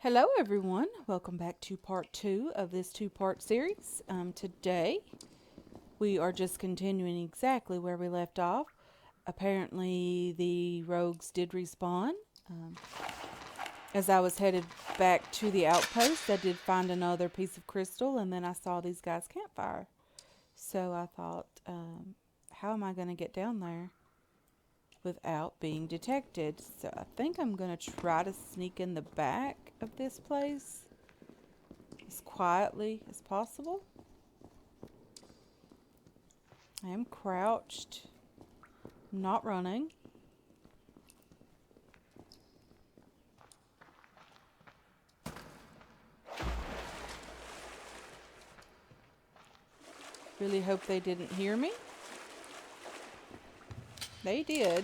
Hello everyone, welcome back to part 2 of this two-part series. Today we are just continuing exactly where we left off. Apparently the rogues did respawn. Um, as I was headed back to the outpost, I did find another piece of crystal, and then I saw these guys' campfire. So I thought, how am I going to get down there without being detected? So I think I'm going to try to sneak in the back of this place as quietly as possible. I am crouched, not running. Really hope they didn't hear me. They did.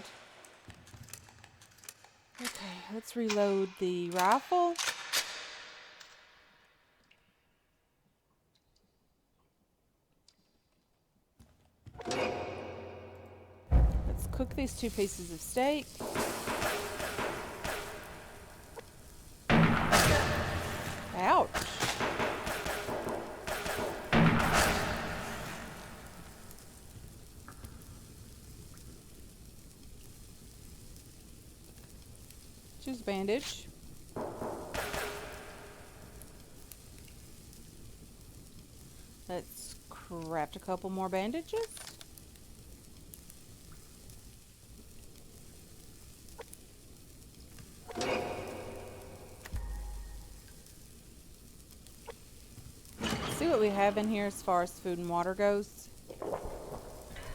Okay, let's reload the rifle. Let's cook these 2 pieces of steak. Ouch. Choose bandage. Let's craft a couple more bandages. See what we have in here as far as food and water goes.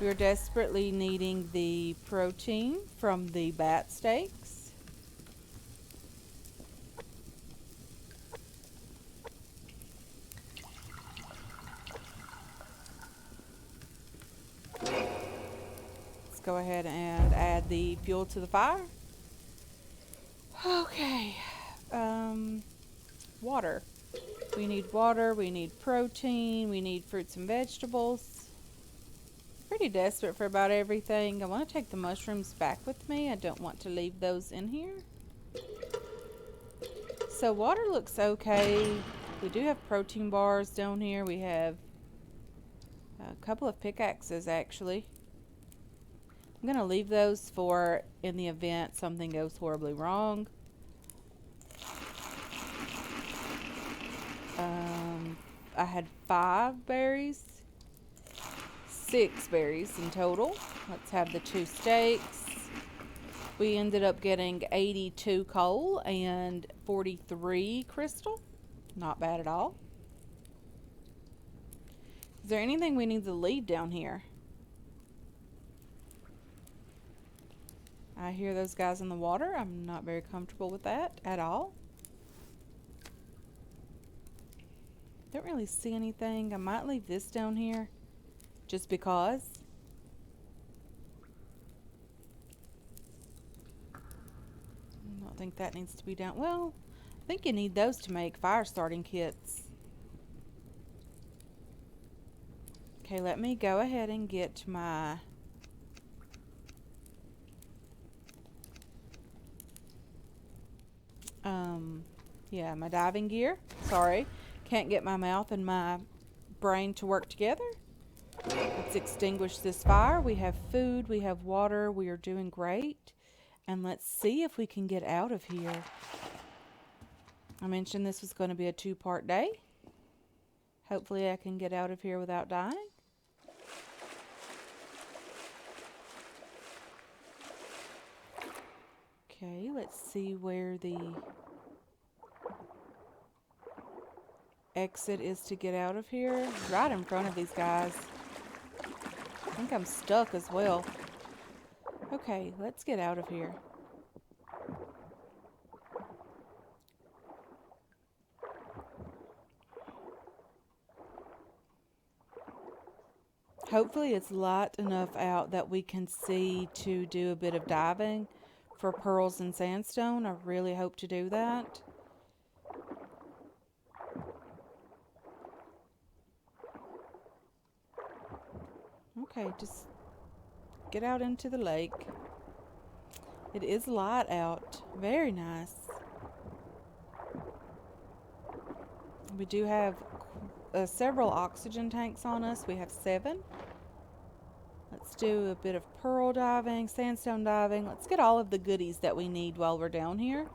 We are desperately needing the protein from the bat steaks. Let's go ahead and add the fuel to the fire. Okay. Water. We need water, we need protein, we need fruits and vegetables. Pretty desperate for about everything. I want to take the mushrooms back with me. I don't want to leave those in here. So water looks okay. We do have protein bars down here. We have a couple of pickaxes actually. I'm going to leave those for in the event something goes horribly wrong. I had 5 berries. 6 berries in total. Let's have the 2 steaks. We ended up getting 82 coal and 43 crystal. Not bad at all. Is there anything we need to leave down here? I hear those guys in the water. I'm not very comfortable with that at all. Don't really see anything. I might leave this down here just because. I don't think that needs to be down. Well, I think you need those to make fire starting kits. Okay, let me go ahead and get my my diving gear. Sorry, can't get my mouth and my brain to work together. Let's extinguish this fire. We have food, we have water, we are doing great. And let's see if we can get out of here. I mentioned this was going to be a 2-part day. Hopefully I can get out of here without dying. Okay, let's see where the exit is to get out of here. Right in front of these guys. I think I'm stuck as well. Okay, let's get out of here. Hopefully it's light enough out that we can see to do a bit of diving for pearls and sandstone. I really hope to do that. Okay, just get out into the lake. It is light out. Very nice. We do have several oxygen tanks on us. We have 7. Let's do a bit of pearl diving, sandstone diving. Let's get all of the goodies that we need while we're down here.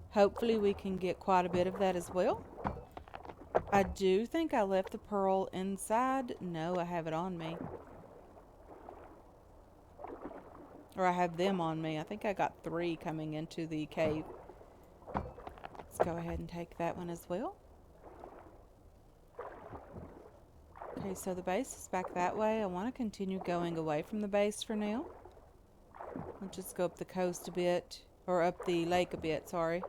Hopefully we can get quite a bit of that as well. I do think I left the pearl inside. No, I have it on me. Or I have them on me. I think I got 3 coming into the cave. Let's go ahead and take that one as well. Okay, so the base is back that way. I want to continue going away from the base for now. I'll just go up the coast a bit. Or up the lake a bit, sorry.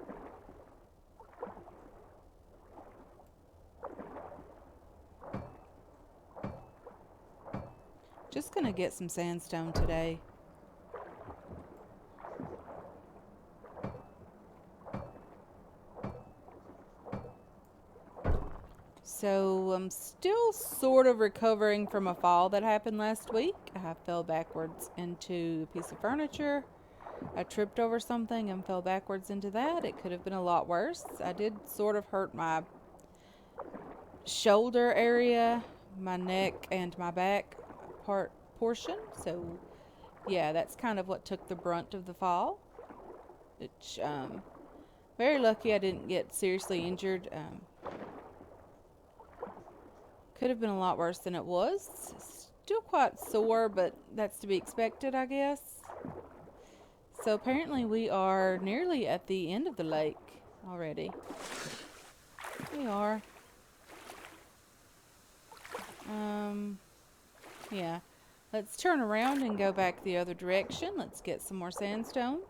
Just gonna get some sandstone today. So I'm still sort of recovering from a fall that happened last week. I fell backwards into a piece of furniture. I tripped over something and fell backwards into that. It could have been a lot worse. I did sort of hurt my shoulder area, my neck, and my back portion. So yeah, that's kind of what took the brunt of the fall. Which very lucky I didn't get seriously injured. Could have been a lot worse than it was. Still quite sore, but that's to be expected, I guess. So apparently we are nearly at the end of the lake already. We are. Yeah. Let's turn around and go back the other direction. Let's get some more sandstone.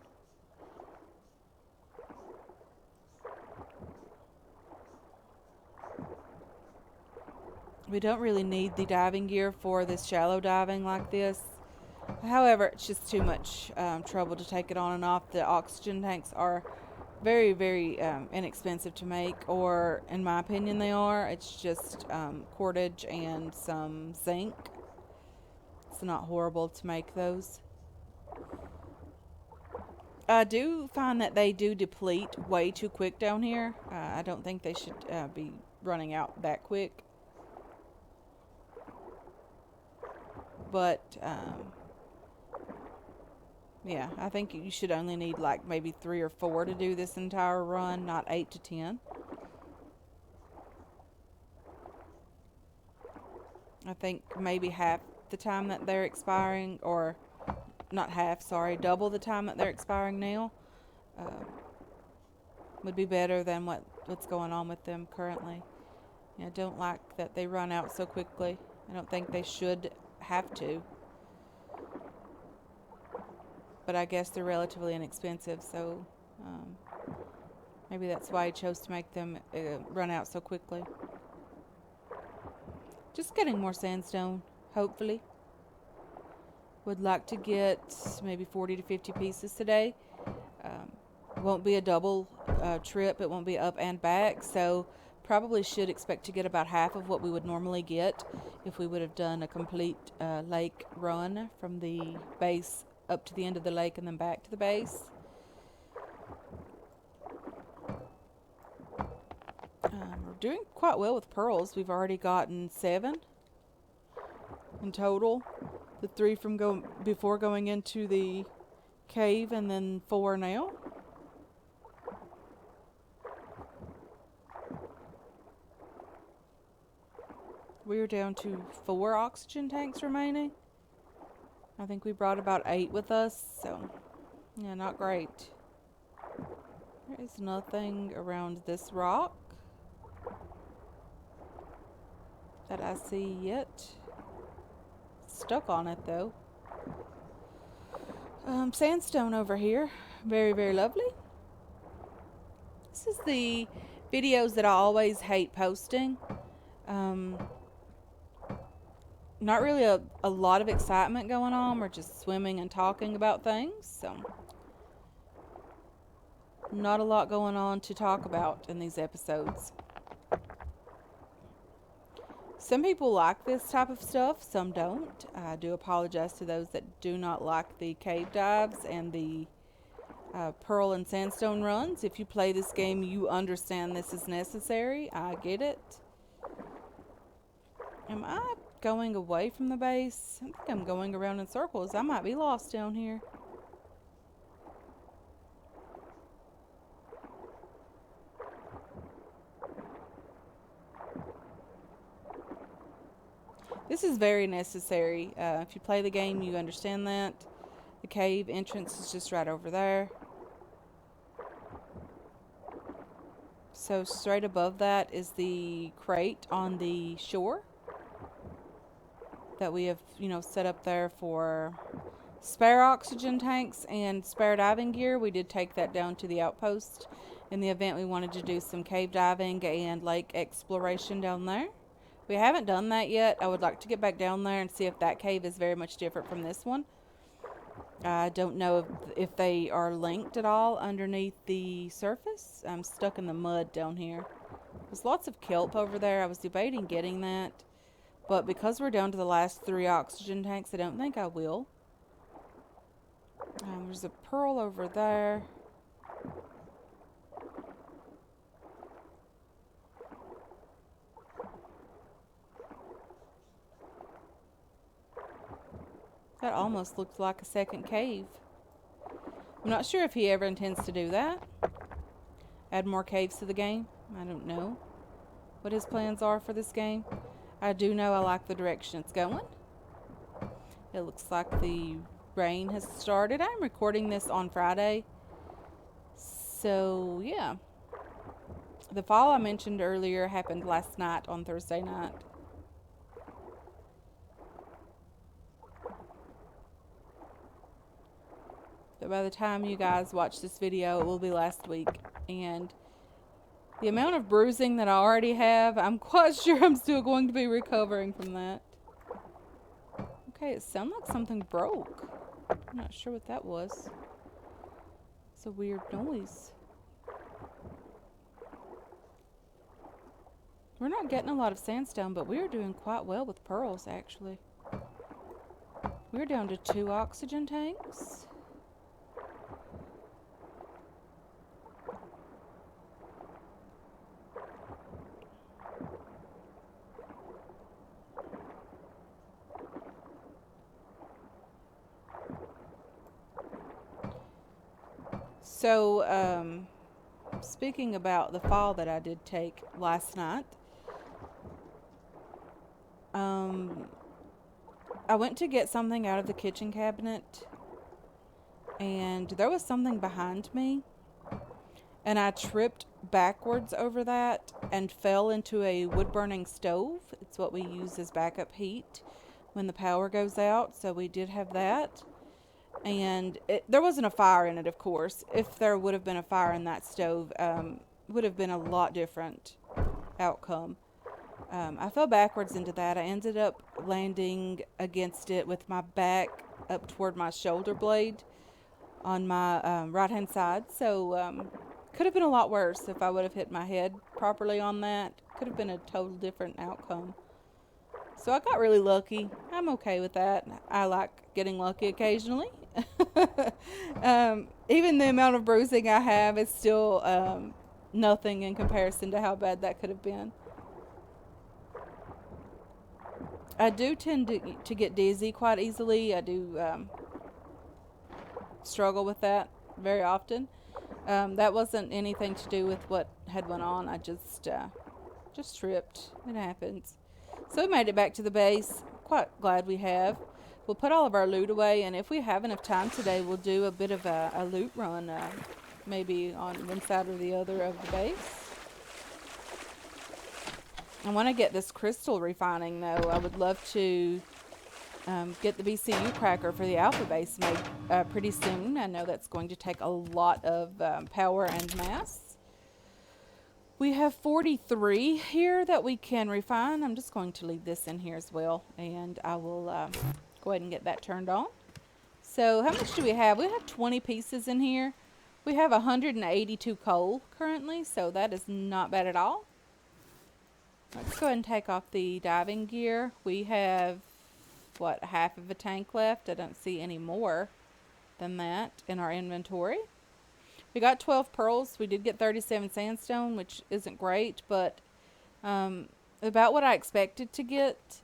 We don't really need the diving gear for this shallow diving like this. However, it's just too much trouble to take it on and off. The oxygen tanks are very, very inexpensive to make, or in my opinion they are. It's just cordage and some zinc. It's not horrible to make those. I do find that they do deplete way too quick down here. I don't think they should be running out that quick. But yeah, I think you should only need like maybe 3 or 4 to do this entire run, not 8 to 10. I think maybe half the time that they're expiring, or not half, sorry, double the time that they're expiring now would be better than what's going on with them currently. I don't like that they run out so quickly. I don't think they should have to. But I guess they're relatively inexpensive, so maybe that's why I chose to make them run out so quickly. Just getting more sandstone, hopefully. Would like to get maybe 40 to 50 pieces today. Won't be a double trip. It won't be up and back, so probably should expect to get about half of what we would normally get if we would have done a complete lake run from the base up to the end of the lake and then back to the base. We're doing quite well with pearls. We've already gotten 7 in total. The 3 from before going into the cave, and then 4 now. We're down to 4 oxygen tanks remaining. I think we brought about 8 with us, so yeah, not great. There is nothing around this rock that I see yet. Stuck on it though. Sandstone over here. Very, very lovely. This is the videos that I always hate posting. Not really a lot of excitement going on. We're just swimming and talking about things. So not a lot going on to talk about in these episodes. Some people like this type of stuff, some don't. I do apologize to those that do not like the cave dives and the pearl and sandstone runs. If you play this game, you understand this is necessary. I get it. Am I going away from the base? I think I'm going around in circles. I might be lost down here. This is very necessary. If you play the game, you understand that. The cave entrance is just right over there. So straight above that is the crate on the shore that we have, set up there for spare oxygen tanks and spare diving gear. We did take that down to the outpost in the event we wanted to do some cave diving and lake exploration down there. We haven't done that yet. I would like to get back down there and see if that cave is very much different from this one. I don't know if they are linked at all underneath the surface. I'm stuck in the mud down here. There's lots of kelp over there. I was debating getting that, but because we're down to the last 3 oxygen tanks, I don't think I will. There's a pearl over there. That almost looks like a second cave. I'm not sure if he ever intends to do that. Add more caves to the game. I don't know what his plans are for this game. I do know I like the direction it's going. It looks like the rain has started. I'm recording this on Friday. So, yeah. The fall I mentioned earlier happened last night on Thursday night. But by the time you guys watch this video, it will be last week. And the amount of bruising that I already have, I'm quite sure I'm still going to be recovering from that. Okay, it sounded like something broke. I'm not sure what that was. It's a weird noise. We're not getting a lot of sandstone, but we are doing quite well with pearls, actually. We're down to 2 oxygen tanks. So, speaking about the fall that I did take last night, I went to get something out of the kitchen cabinet, and there was something behind me, and I tripped backwards over that and fell into a wood-burning stove. It's what we use as backup heat when the power goes out, so we did have that. And there wasn't a fire in it, of course. If there would have been a fire in that stove, would have been a lot different outcome. I fell backwards into that. I ended up landing against it with my back up toward my shoulder blade on my right hand side. So could have been a lot worse if I would have hit my head properly on that. Could have been a total different outcome. So I got really lucky. I'm okay with that. I like getting lucky occasionally. Even the amount of bruising I have is still nothing in comparison to how bad that could have been. I do tend to get dizzy quite easily. I do struggle with that very often. That wasn't anything to do with what had went on. I just tripped. It happens. So we made it back to the base. Quite glad we have. We'll put all of our loot away, and if we have enough time today, we'll do a bit of a loot run, maybe on one side or the other of the base. I want to get this crystal refining, though. I would love to get the BCU cracker for the alpha base made pretty soon. I know that's going to take a lot of power and mass. We have 43 here that we can refine. I'm just going to leave this in here as well, and I will go ahead and get that turned on. So how much do we have? We have 20 pieces in here. We have 182 coal currently, so that is not bad at all. Let's go ahead and take off the diving gear. We have, what, half of a tank left? I don't see any more than that in our inventory. We got 12 pearls. We did get 37 sandstone, which isn't great, but about what I expected to get.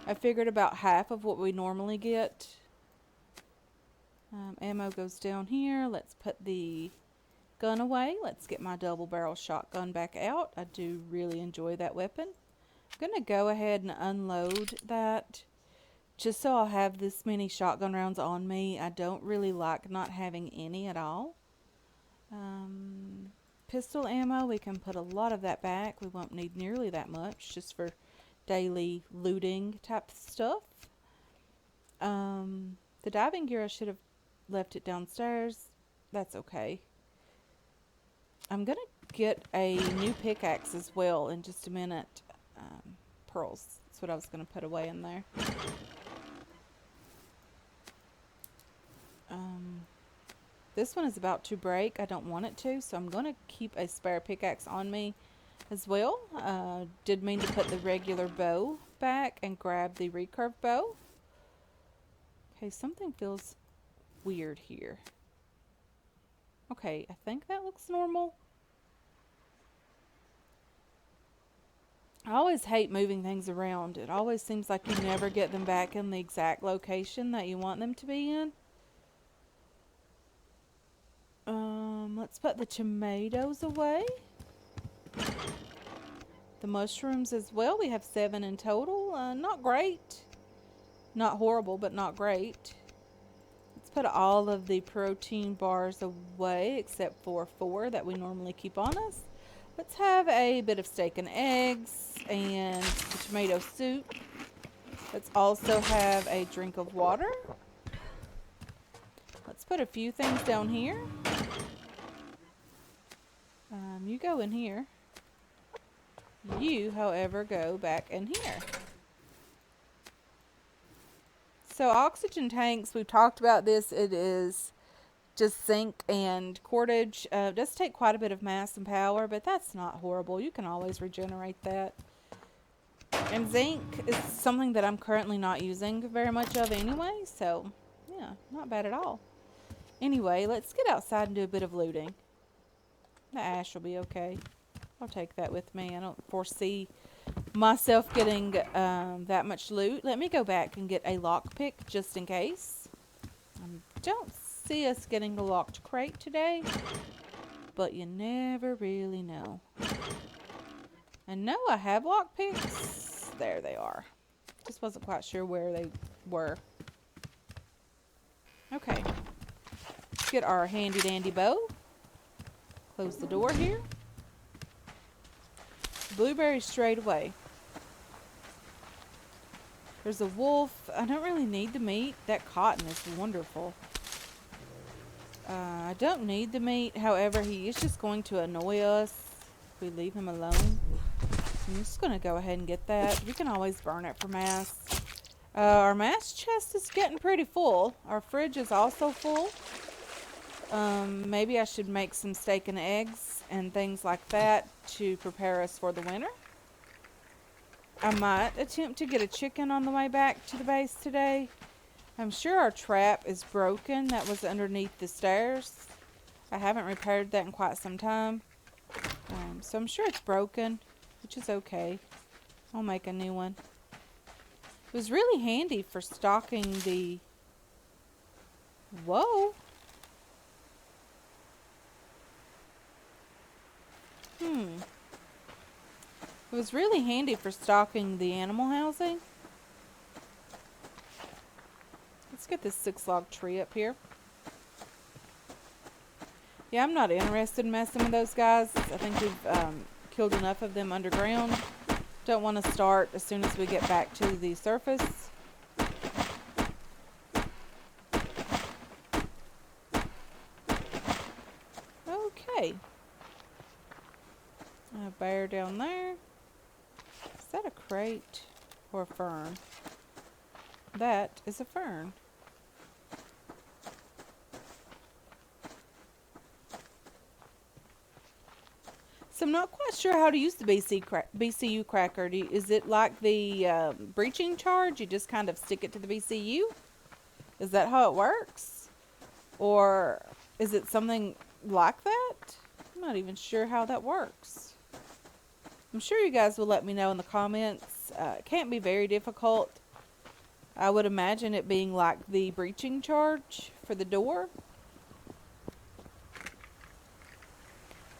I figured about half of what we normally get. Ammo goes down here. Let's put the gun away. Let's get my double barrel shotgun back out. I do really enjoy that weapon. I'm going to go ahead and unload that just so I'll have this many shotgun rounds on me. I don't really like not having any at all. Pistol ammo, we can put a lot of that back. We won't need nearly that much just for daily looting type stuff. The diving gear, I should have left it downstairs. That's okay. I'm going to get a new pickaxe as well in just a minute. Pearls. That's what I was going to put away in there. This one is about to break. I don't want it to, so I'm going to keep a spare pickaxe on me as well. Did mean to put the regular bow back and grab the recurve bow. Okay, something feels weird here. Okay, I think that looks normal. I always hate moving things around. It always seems like you never get them back in the exact location that you want them to be in. Let's put the tomatoes away. The mushrooms as well. We have 7 in total. Not great. Not horrible, but not great. Let's put all of the protein bars away except for 4 that we normally keep on us. Let's have a bit of steak and eggs and the tomato soup. Let's also have a drink of water. Let's put a few things down here. You go in here. You, however, go back in here. So oxygen tanks, we've talked about this. It is just zinc and cordage. It does take quite a bit of mass and power, but that's not horrible. You can always regenerate that. And zinc is something that I'm currently not using very much of anyway, so yeah, not bad at all. Anyway, let's get outside and do a bit of looting. The ash will be okay. I'll take that with me. I don't foresee myself getting that much loot. Let me go back and get a lockpick just in case. Don't see us getting a locked crate today, but you never really know. And no, I have lockpicks. There they are. Just wasn't quite sure where they were. Okay. Let's get our handy dandy bow. Close the door here. Blueberries straight away. There's a wolf. I don't really need the meat. That cotton is wonderful. I don't need the meat. However, he is just going to annoy us if we leave him alone. I'm just going to go ahead and get that. We can always burn it for mass. Our mass chest is getting pretty full. Our fridge is also full. Maybe I should make some steak and eggs and things like that to prepare us for the winter. I might attempt to get a chicken on the way back to the base today. I'm sure our trap is broken. That was underneath the stairs. I haven't repaired that in quite some time. So I'm sure it's broken, which is okay. I'll make a new one. It was really handy for stocking the... Whoa! It was really handy for stocking the animal housing. Let's get this 6-log tree up here. Yeah, I'm not interested in messing with those guys. I think we've killed enough of them underground. Don't want to start as soon as we get back to the surface. Okay. A bear down there. Is that a crate or a fern? That is a fern. So I'm not quite sure how to use the BCU cracker. Is it like the breaching charge? You just kind of stick it to the BCU? Is that how it works? Or is it something like that? I'm not even sure how that works. I'm sure you guys will let me know in the comments. It can't be very difficult. I would imagine it being like the breaching charge for the door.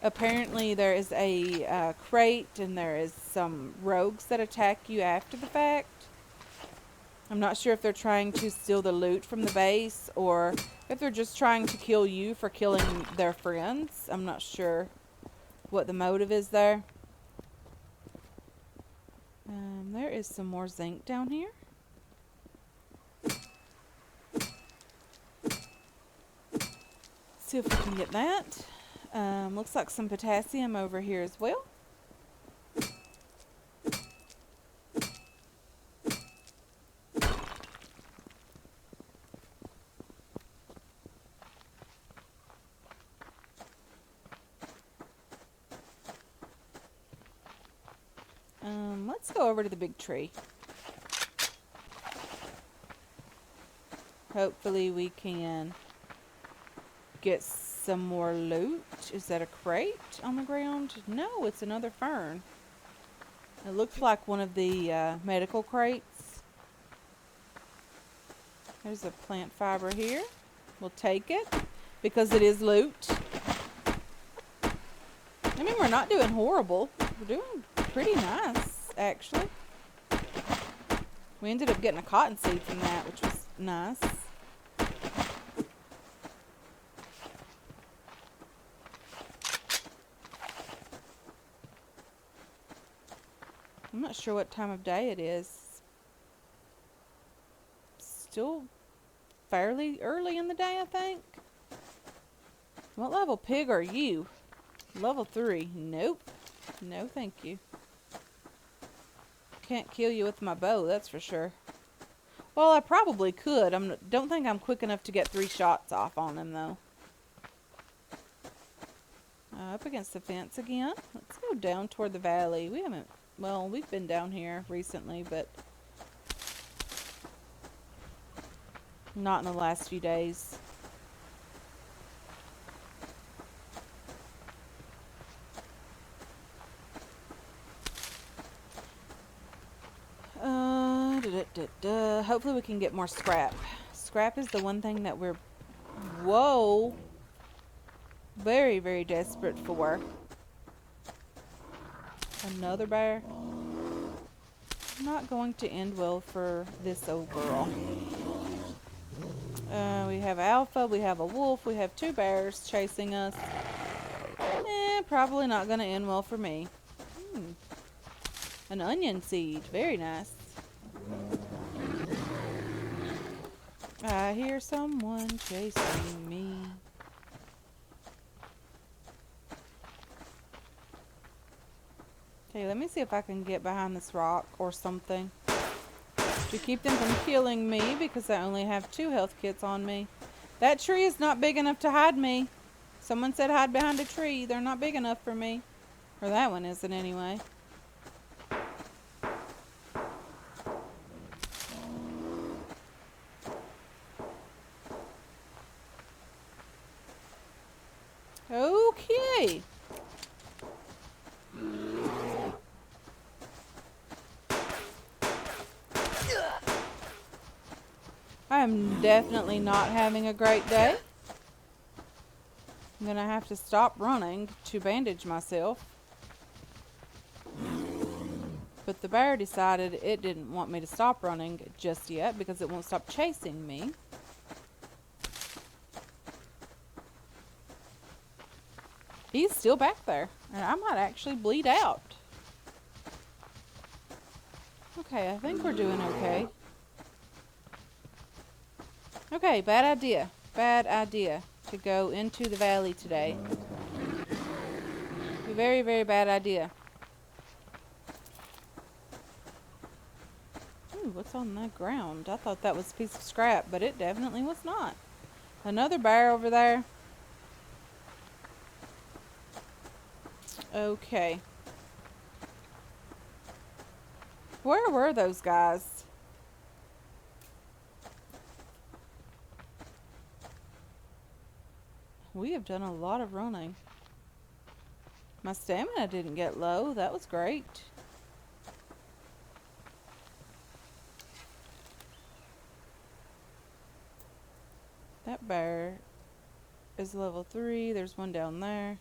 Apparently there is a crate and there is some rogues that attack you after the fact. I'm not sure if they're trying to steal the loot from the base or if they're just trying to kill you for killing their friends. I'm not sure what the motive is there. There is some more zinc down here. See if we can get that. Looks like some potassium over here as well. Let's go over to the big tree. Hopefully we can get some more loot. Is that a crate on the ground? No, it's another fern. It looks like one of the medical crates. There's a plant fiber here. We'll take it because it is loot. I mean, we're not doing horrible. We're doing pretty nice, actually. We ended up getting a cotton seed from that, which was nice. I'm not sure what time of day it is. Still fairly early in the day, I think. What level pig are you? Level 3. Nope. No, thank you. Can't kill you with my bow, that's for sure. Well, I probably could. Don't think I'm quick enough to get 3 shots off on him, though. Up against the fence again. Let's go down toward the valley. Well, we've been down here recently, but not in the last few days. Hopefully we can get more scrap. Scrap is the one thing that we're, whoa, very, very desperate for. Another bear. Not going to end well for this old girl. We have Alpha, we have a wolf, we have 2 bears chasing us. Probably not going to end well for me. An onion seed, very nice. I hear someone chasing me. Okay, let me see if I can get behind this rock or something to keep them from killing me because I only have 2 health kits on me. That tree is not big enough to hide me. Someone said hide behind a tree. They're not big enough for me. Or that one isn't anyway. Okay. I am definitely not having a great day. I'm going to have to stop running to bandage myself. But the bear decided it didn't want me to stop running just yet because it won't stop chasing me. He's still back there, and I might actually bleed out. Okay, I think we're doing okay. Okay, bad idea. Bad idea to go into the valley today. A very, very bad idea. Ooh, what's on the ground? I thought that was a piece of scrap, but it definitely was not. Another bear over there. Okay. Where were those guys? We have done a lot of running. My stamina didn't get low. That was great. That bear is level 3. There's one down there.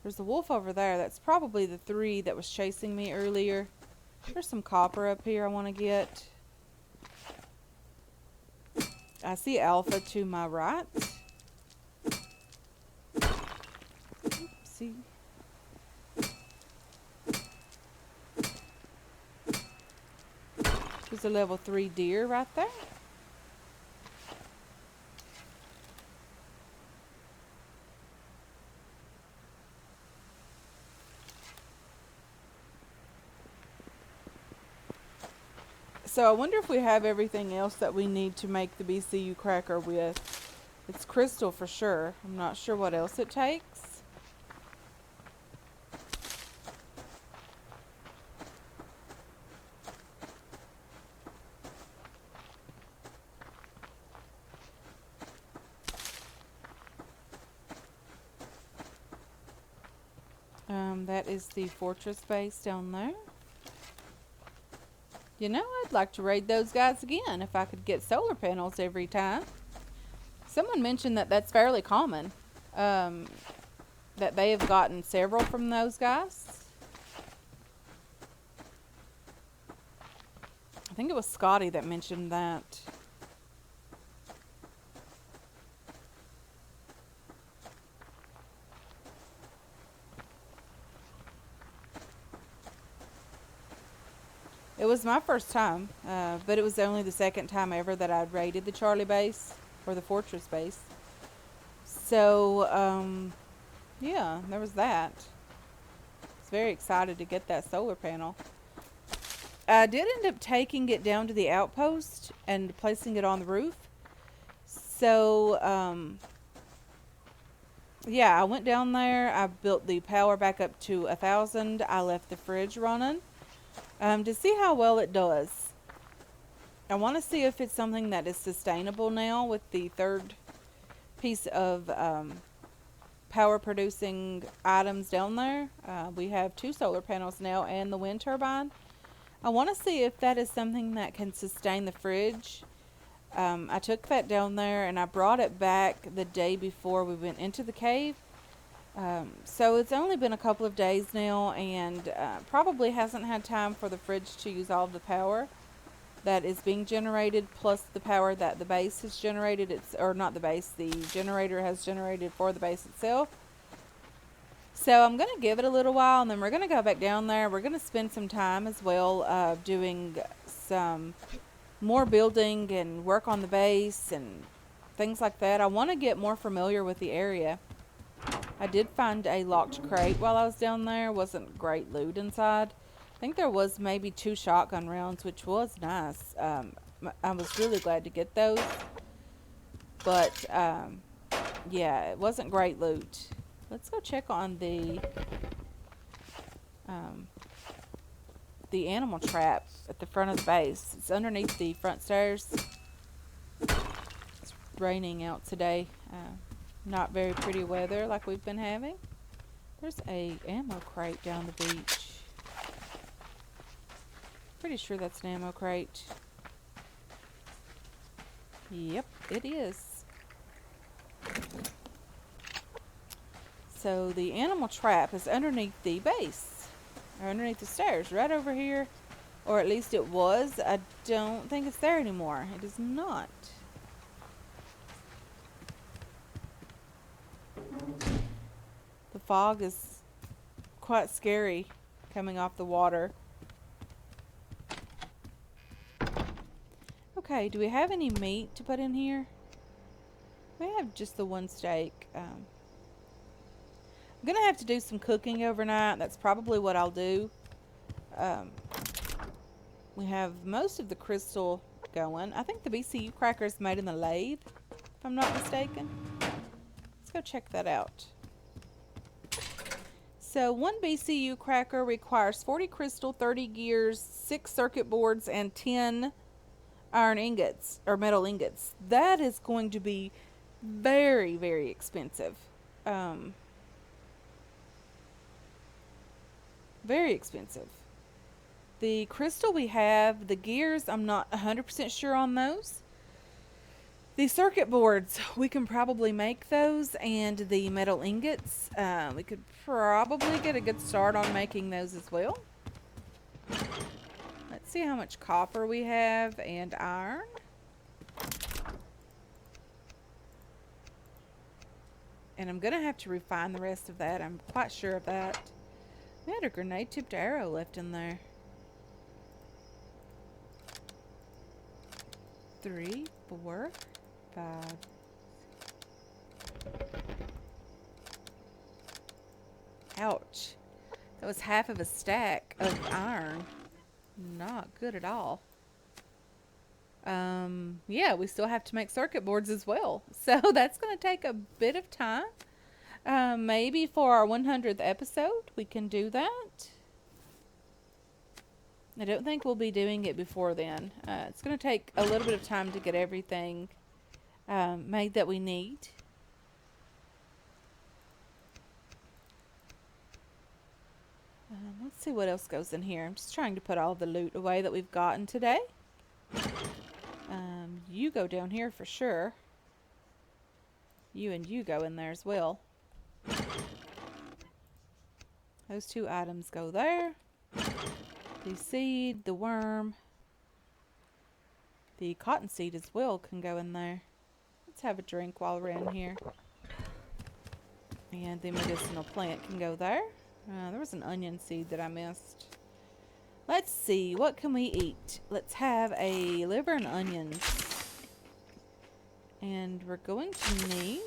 There's a wolf over there. That's probably the 3 that was chasing me earlier. There's some copper up here I want to get. I see alpha to my right. See? There's a level 3 deer right there. So I wonder if we have everything else that we need to make the BCU cracker with. It's crystal for sure. I'm not sure what else it takes. That is the fortress base down there. You know, I'd like to raid those guys again if I could get solar panels every time. Someone mentioned that that's fairly common. That they have gotten several from those guys. I think it was Scotty that mentioned that. It was my first time, but it was only the second time ever that I'd raided the Charlie base, or the fortress base. So, yeah, there was that. I was very excited to get that solar panel. I did end up taking it down to the outpost and placing it on the roof. So, yeah, I went down there. I built the power back up to 1,000. I left the fridge running. To see how well it does. I want to see if it's something that is sustainable now with the third piece of power producing items down there. We have 2 solar panels now and the wind turbine. I want to see if that is something that can sustain the fridge. I took that down there and I brought it back the day before we went into the cave. So it's only been a couple of days now, and probably hasn't had time for the fridge to use all of the power that is being generated, plus the power that the base has generated. Or not the base, the generator has generated for the base itself. So I'm going to give it a little while, and then we're going to go back down there. We're going to spend some time as well doing some more building and work on the base and things like that. I want to get more familiar with the area. I did find a locked crate while I was down there. Wasn't great loot inside. I think there was maybe 2 shotgun rounds, which was nice. I was really glad to get those. But, yeah, it wasn't great loot. Let's go check on the animal trap at the front of the base. It's underneath the front stairs. It's raining out today. Not very pretty weather like we've been having. There's a ammo crate down the beach. Pretty sure that's an ammo crate. Yep, it is. So the animal trap is underneath the base. Or underneath the stairs, right over here. Or at least it was. I don't think it's there anymore. It is not. The fog is quite scary coming off the water. Okay, do we have any meat to put in here? We have just the 1 steak. I'm going to have to do some cooking overnight. That's probably what I'll do. We have most of the crystal going. I think the BCU cracker is made in the lathe, if I'm not mistaken. Let's go check that out. So 1 BCU cracker requires 40 crystal, 30 gears, 6 circuit boards, and 10 iron ingots, or metal ingots. That is going to be very, very expensive. Um, very expensive. The crystal we have, the gears, I'm not 100% sure on those. The circuit boards, we can probably make those, and the metal ingots, we could probably get a good start on making those as well. Let's see how much copper we have and iron. And I'm going to have to refine the rest of that. I'm quite sure of that. We had a grenade-tipped arrow left in there. 3, 4, 5. Ouch. That was half of a stack of iron. Not good at all. Yeah, we still have to make circuit boards as well. So that's going to take a bit of time. Maybe for our 100th episode, we can do that. I don't think we'll be doing it before then. It's going to take a little bit of time to get everything made that we need. Let's see what else goes in here. I'm just trying to put all the loot away that we've gotten today. You go down here for sure. You and you go in there as well. Those 2 items go there. The seed, the worm, the cottonseed as well can go in there. Let's have a drink while we're in here. And the medicinal plant can go there. There was an onion seed that I missed. Let's see, what can we eat? Let's have a liver and onions. And we're going to need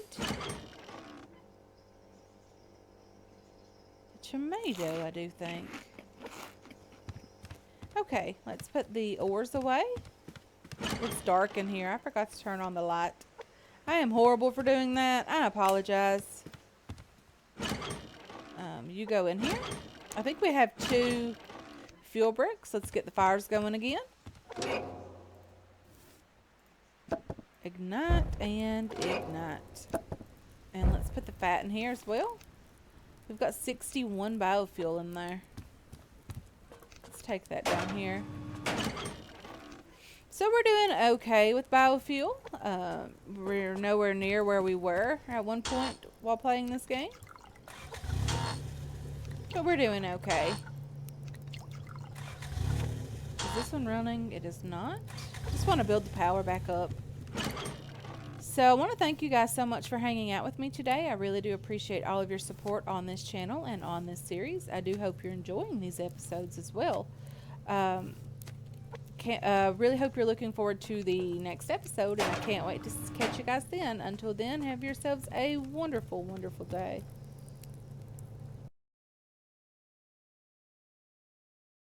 a tomato, I do think. Okay, let's put the ores away. It's dark in here. I forgot to turn on the light. I am horrible for doing that. I apologize. You go in here. I think we have 2 fuel bricks. Let's get the fires going again. Ignite and ignite. And let's put the fat in here as well. We've got 61 biofuel in there. Let's take that down here. So we're doing okay with biofuel. We're nowhere near where we were at one point while playing this game. But we're doing okay. Is this one running? It is not. Just want to build the power back up. So I want to thank you guys so much for hanging out with me today. I really do appreciate all of your support on this channel and on this series. I do hope you're enjoying these episodes as well. Really hope you're looking forward to the next episode, and I can't wait to catch you guys then. Until then, have yourselves a wonderful, wonderful day.